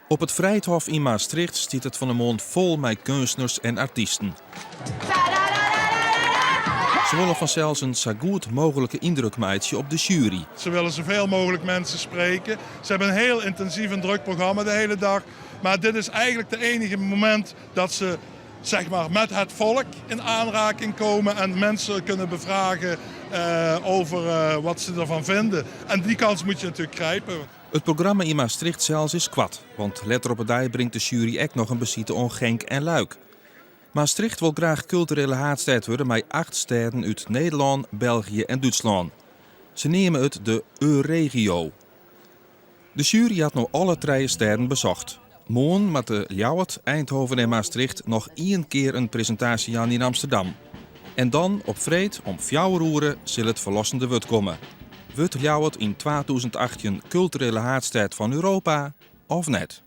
Op het Vrijthof in Maastricht stiet het van de mond vol met kunstenaars en artiesten. Ze willen vanzelfs een zo goed mogelijke indruk maken op de jury. Ze willen zoveel mogelijk mensen spreken. Ze hebben een heel intensief en druk programma de hele dag. Maar dit is eigenlijk het enige moment dat ze met het volk in aanraking komen en mensen kunnen bevragen over wat ze ervan vinden. En die kans moet je natuurlijk grijpen. Het programma in Maastricht zelfs is kwad, want letter op het dij brengt de jury ook nog een besite on Genk en Luik. Maastricht wil graag culturele haardstad worden met 8 steden uit Nederland, België en Duitsland. Ze nemen het de Euregio. De jury had nog alle 3 steden bezocht. Morgen met de Ljouwert, Eindhoven en Maastricht nog 1 keer een presentatie aan in Amsterdam. En dan op vreed om 4 uur zal het verlossende woord komen. Wordt Ljouwert in 2018 culturele haardstad van Europa of net?